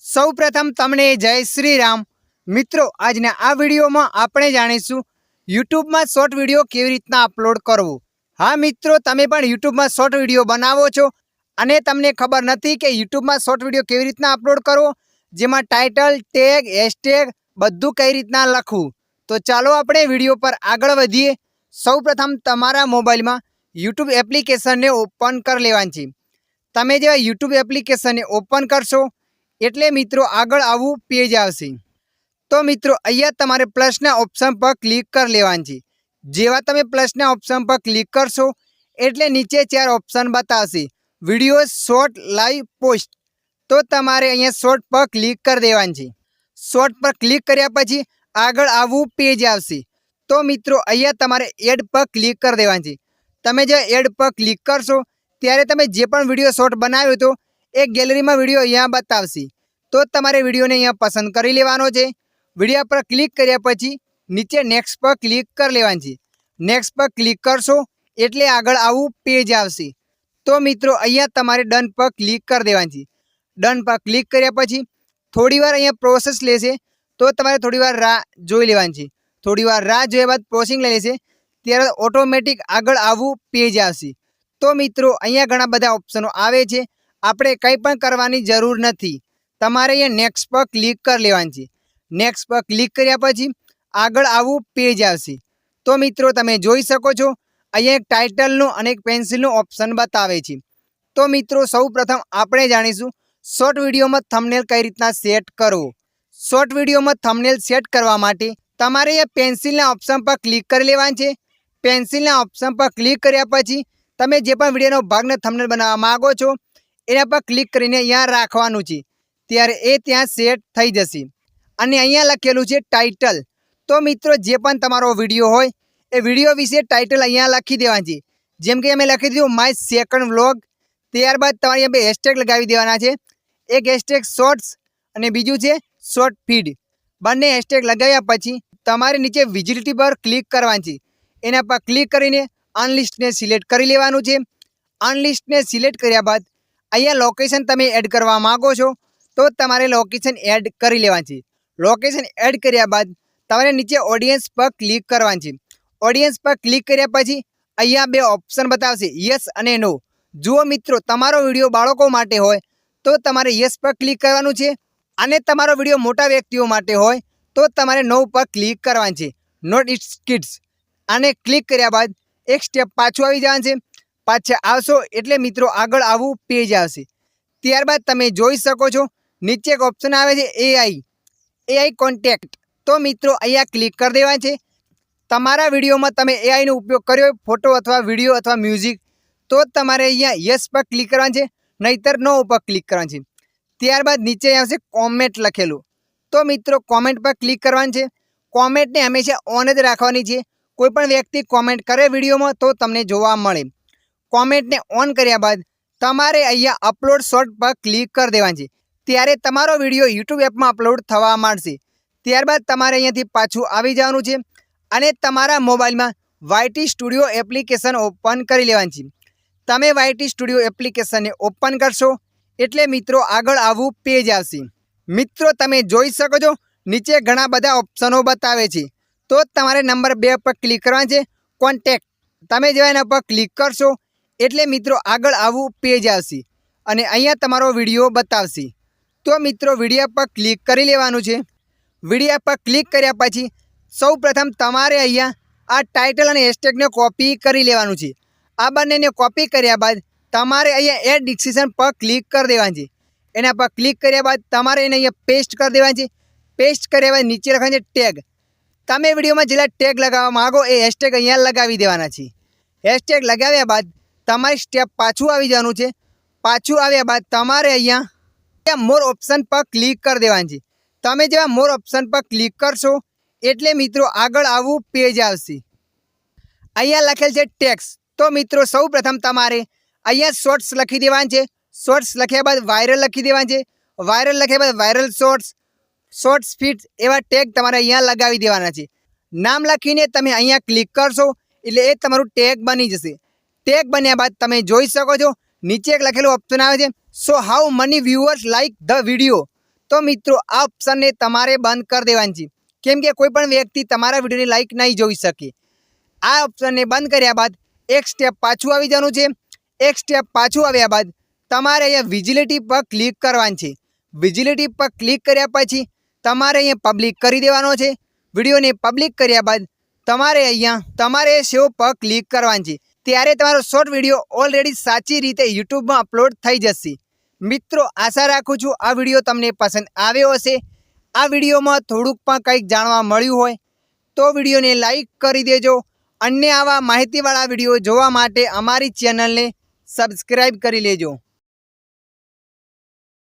સૌ પ્રથમ તમને જય શ્રી રામ મિત્રો। આજના આ વિડીયોમાં આપણે જાણીશું યુટ્યુબમાં શોર્ટ વિડીયો કેવી રીતના અપલોડ કરવું। હા મિત્રો, તમે પણ યુટ્યુબમાં શોર્ટ વિડીયો બનાવો છો અને તમને ખબર નથી કે યુટ્યુબમાં શોર્ટ વિડીયો કેવી રીતના અપલોડ કરવો, જેમાં ટાઇટલ, ટેગ, હેશટેગ બધું કઈ રીતના લખવું। તો ચાલો આપણે વિડીયો પર આગળ વધીએ। સૌ પ્રથમ તમારા મોબાઈલમાં યુટ્યુબ એપ્લિકેશનને ઓપન કરી લેવાની છે। તમે જેવા યુટ્યુબ એપ્લિકેશનને ઓપન કરશો એટલે મિત્રો આગળ આવું પેજ આવશે। તો મિત્રો અહીંયા તમારે પ્લસના ઓપ્શન પર ક્લિક કરી લેવાનું છે। જેવા તમે પ્લસના ઓપ્શન પર ક્લિક કરશો એટલે નીચે 4 ઓપ્શન બતાવશે, વિડીયો, શોર્ટ, લાઈવ, પોસ્ટ। તો તમારે અહીંયા શોર્ટ પર ક્લિક કરી દેવાનું છે। શોર્ટ પર ક્લિક કર્યા પછી આગળ આવું પેજ આવશે। તો મિત્રો અહીંયા તમારે એડ પર ક્લિક કરી દેવાનું છે। તમે જે એડ પર ક્લિક કરશો ત્યારે તમે જે પણ વિડીયો શોર્ટ બનાવ્યો હતો એ ગેલેરીમાં વિડીયો અહીંયા બતાવશે। તો તમારે વિડીયોને અહીંયા પસંદ કરી લેવાનો છે। વિડીયો પર ક્લિક કર્યા પછી નીચે નેક્સ્ટ પર ક્લિક કરી લેવાનું છે। નેક્સ્ટ પર ક્લિક કરશો એટલે આગળ આવું પેજ આવશે। તો મિત્રો અહીંયા તમારે ડન પર ક્લિક કરી દેવાનું છે। ડન પર ક્લિક કર્યા પછી થોડીવાર અહીંયા પ્રોસેસ લેશે, તો તમારે થોડીવાર રાહ જોઈ લેવાની છે। થોડીવાર રાહ જોયા બાદ પ્રોસેસિંગ લઈ લેશે ત્યારે ઓટોમેટિક આગળ આવું પેજ આવશે। તો મિત્રો અહીંયા ઘણા બધા ઓપ્શનો આવે છે, આપણે કંઈ પણ કરવાની જરૂર નથી। તમારે અહીંયા નેક્સ્ટ પર ક્લિક કરી લેવાનું છે। નેક્સ્ટ પર ક્લિક કર્યા પછી આગળ આવું પેજ આવશે। તો મિત્રો તમે જોઈ શકો છો અહીંયા એક ટાઇટલનું અને એક પેન્સિલનું ઓપ્શન બતાવે છે। તો મિત્રો સૌ પ્રથમ આપણે જાણીશું શોર્ટ વિડીયોમાં થંબનેલ કઈ રીતના સેટ કરવો। શોર્ટ વિડીયોમાં થંબનેલ સેટ કરવા માટે તમારે અહીંયા પેન્સિલના ઓપ્શન પર ક્લિક કરી લેવાનું છે। પેન્સિલના ઓપ્શન પર ક્લિક કર્યા પછી તમે જે પણ વિડીયોનો ભાગને થંબનેલ બનાવવા માગો છો એના પર ક્લિક કરીને અહીંયા રાખવાનું છે, ત્યારે એ ત્યાં સેટ થઈ જશે। અને અહીંયા લખેલું છે ટાઇટલ। તો મિત્રો જે પણ તમારો વિડીયો હોય એ વિડીયો વિશે ટાઇટલ અહીંયા લખી દેવાનું છે। જેમ કે અમે લખી દીધું માય સેકન્ડ વ્લોગ। ત્યારબાદ તમારે અહીંયા 2 હેશટેગ લગાવી દેવાના છે। એક હેશટેગ શોર્ટ્સ અને બીજું છે શોર્ટ ફીડ। બંને હેશટેગ લગાવ્યા પછી તમારે નીચે વિઝિબિલિટી પર ક્લિક કરવાની છે। એના પર ક્લિક કરીને અનલિસ્ટને સિલેક્ટ કરી લેવાનું છે। અનલિસ્ટને સિલેક્ટ કર્યા બાદ અહીંયા લોકેશન તમે એડ કરવા માગો છો તો તમારે લોકેશન એડ કરી લેવાનું છે। લોકેશન એડ કર્યા બાદ તમારે નીચે ઓડિયન્સ પર ક્લિક કરવાનું છે। ઓડિયન્સ પર ક્લિક કર્યા પછી અહીંયા 2 ઓપ્શન બતાવશે, યસ અને નો। જુઓ મિત્રો, તમારો વિડીયો બાળકો માટે હોય તો તમારે યસ પર ક્લિક કરવાનું છે, અને તમારો વિડીયો મોટા વ્યક્તિઓ માટે હોય તો તમારે નો પર ક્લિક કરવાનું છે, નોટ ઇટ્સ કિડ્સ। આને ક્લિક કર્યા બાદ એક સ્ટેપ પાછું આવી જવાનું છે। પાછા આવશો એટલે મિત્રો આગળ આવું પેજ આવશે। ત્યારબાદ તમે જોઈ શકો છો નીચે એક ઓપ્શન આવે છે એઆઈ કોન્ટેક્ટ। તો મિત્રો અહીંયા ક્લિક કરી દેવાનું છે। તમારા વિડીયોમાં તમે એઆઈનો ઉપયોગ કર્યો હોય, ફોટો અથવા વિડીયો અથવા મ્યુઝિક, તો તમારે અહીંયા યસ પર ક્લિક કરવાનું છે, નહીતર નો ઉપર ક્લિક કરવાનું છે। ત્યારબાદ નીચે આવશે કોમેન્ટ લખેલું। તો મિત્રો કોમેન્ટ પર ક્લિક કરવાનું છે। કોમેન્ટને હંમેશા ઓન જ રાખવાની છે, કોઈપણ વ્યક્તિ કોમેન્ટ કરે વિડીયોમાં તો તમને જોવા મળે। કોમેન્ટને ઓન કર્યા બાદ તમારે અહીંયા અપલોડ શોર્ટ પર ક્લિક કરી દેવાનું છે, ત્યારે તમારો વિડીયો યુટ્યુબ એપમાં અપલોડ થવા માંડશે। ત્યારબાદ તમારે અહીંયાથી પાછું આવી જવાનું છે અને તમારા મોબાઈલમાં વાયટી સ્ટુડિયો એપ્લિકેશન ઓપન કરી લેવાની છે। તમે વાયટી સ્ટુડિયો એપ્લિકેશનને ઓપન કરશો એટલે મિત્રો આગળ આવું પેજ આવશે। મિત્રો તમે જોઈ શકો છો નીચે ઘણા બધા ઓપ્શનો બતાવે છે। તો તમારે નંબર 2 પર ક્લિક કરવાનું છે, કોન્ટેક્ટ। તમે જેવા એના પર ક્લિક કરશો એટલે મિત્રો આગળ આવું પેજ આવશે અને અહીંયા તમારો વિડીયો બતાવશે। તો મિત્રો વિડીયો પર ક્લિક કરી લેવાનું છે। વિડીયો પર ક્લિક કર્યા પછી સૌ પ્રથમ તમારે અહીંયા આ ટાઇટલ અને હેશટેગને કોપી કરી લેવાનું છે। આ બંનેને કોપી કર્યા બાદ તમારે અહીંયા એડ ડિસ્ક્રિપ્શન પર ક્લિક કરી દેવાનું છે। એના પર ક્લિક કર્યા બાદ તમારે એને અહીંયા પેસ્ટ કરી દેવાનું છે। પેસ્ટ કર્યા બાદ નીચે લખવાનું છે ટેગ। તમે વિડીયોમાં જેટલા ટેગ લગાવવા માગો એ હેશટેગ અહીંયા લગાવી દેવાના છે। હેશટેગ લગાવ્યા બાદ તમારે સ્ટેપ પાછું આવી જવાનું છે। પાછું આવ્યા બાદ તમારે અહીંયા મોર ઓપ્શન પર ક્લિક કરી દેવાનું છે। તમે જેવા મોર ઓપ્શન પર ક્લિક કરશો એટલે મિત્રો આગળ આવું પેજ આવશે। અહીંયા લખેલ છે ટેક્સ। તો મિત્રો સૌ પ્રથમ તમારે અહીંયા શોર્ટ્સ લખી દેવાનું છે। શોર્ટ્સ લખ્યા બાદ વાયરલ લખી દેવાનું છે। વાયરલ લખ્યા બાદ વાયરલ શોર્ટ્સ, શોર્ટ્સ ફીટ એવા ટેગ તમારે અહીંયા લગાવી દેવાના છે। નામ લખીને તમે અહીંયા ક્લિક કરશો એટલે એ તમારું ટેગ બની જશે। ટેગ બન્યા બાદ તમે જોઈ શકો છો નીચે એક લખેલું ઓપ્શન આવે છે, so how money viewers like the video. તો મિત્રો આ ઓપ્શનને તમારે બંધ કરી દેવાની છે, કેમ કે કોઈ પણ વ્યક્તિ તમારા વિડીયોની લાઈક નહીં જોઈ શકે. આ ઓપ્શનને બંધ કર્યા બાદ એક સ્ટેપ પાછું આવી જવાનું છે. એક સ્ટેપ પાછું આવ્યા બાદ તમારે અહીંયા વિઝિબિલિટી પર ક્લિક કરવાની છે. વિઝિબિલિટી પર ક્લિક કર્યા પછી તમારે અહીંયા પબ્લિક કરી દેવાનો છે. વિડીયોને પબ્લિક કર્યા બાદ તમારે સેવ પર ક્લિક કરવાની છે. ત્યારે તમારો શોર્ટ વિડીયો ઓલરેડી સાચી રીતે યુટ્યુબમાં અપલોડ થઈ જશે. મિત્રો આશા રાખું છું આ વિડીયો તમને પસંદ આવ્યો હશે. આ વિડીયોમાં થોડુંક પણ કંઈક જાણવા મળ્યું હોય તો વિડીયોને લાઈક કરી દેજો. અન્ય આવા માહિતીવાળા વિડીયો જોવા માટે અમારી ચેનલને સબસ્ક્રાઈબ કરી લેજો.